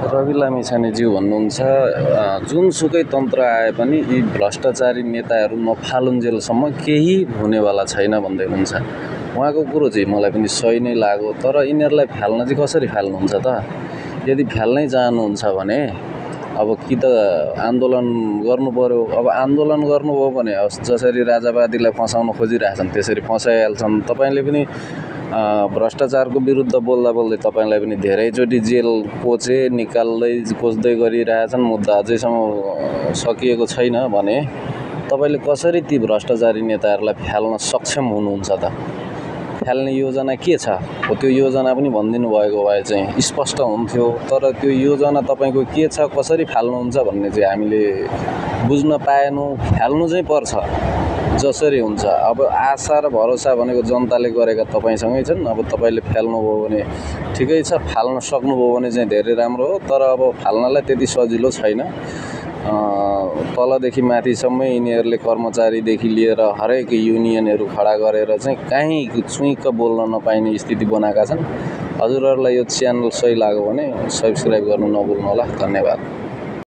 रवि लामिछानेज्यू भन्नुहुन्छ जुनसुकै तन्त्र आए पनि यी भ्रष्टाचारी नेताहरू नफालुन्जेलसम्म केही हुनेवाला छैन भन्दै हुनुहुन्छ। उहाँको कुरो चाहिँ मलाई पनि सही नै लाग्यो, तर यिनीहरूलाई फाल्न चाहिँ कसरी फाल्नुहुन्छ त? यदि फाल्नै चाहनुहुन्छ भने अब कि त आन्दोलन गर्नु पर्यो। अब आन्दोलन गर्नुभयो भने जसरी राजावादीलाई फसाउन खोजिरहेछन् त्यसरी फसाइहाल्छन्। तपाईँले पनि भ्रष्टाचारको विरुद्ध बोल्दा बोल्दै तपाईँलाई पनि धेरैचोटि जेल खोज्दै गरिरहेछन्। मुद्दा अझैसम्म सकिएको छैन भने तपाईँले कसरी ती भ्रष्टाचारी नेताहरूलाई फाल्न सक्षम हुनुहुन्छ त? फाल्ने योजना के छ हो त्यो योजना पनि भनिदिनु भएको भए चाहिँ स्पष्ट हुन्थ्यो। तर त्यो योजना तपाईँको के छ, कसरी फाल्नुहुन्छ भन्ने चाहिँ हामीले बुझ्न पाएनौँ। फाल्नु चाहिँ पर्छ जसरी हुन्छ। अब आशा र भरोसा भनेको जनताले गरेका तपाईँसँगै छन्। अब तपाईँले फाल्नुभयो भने ठिकै छ, फाल्न सक्नुभयो भने चाहिँ धेरै राम्रो हो। तर अब फाल्नलाई त्यति सजिलो छैन। तलदेखि माथिसम्म यिनीहरूले कर्मचारीदेखि लिएर हरेक युनियनहरू खडा गरेर चाहिँ कहीँ चुइक्क बोल्न नपाइने स्थिति बनाएका छन्। हजुरहरूलाई यो च्यानल सही लाग्यो भने सब्सक्राइब गर्नु नभुल्नु होला। धन्यवाद।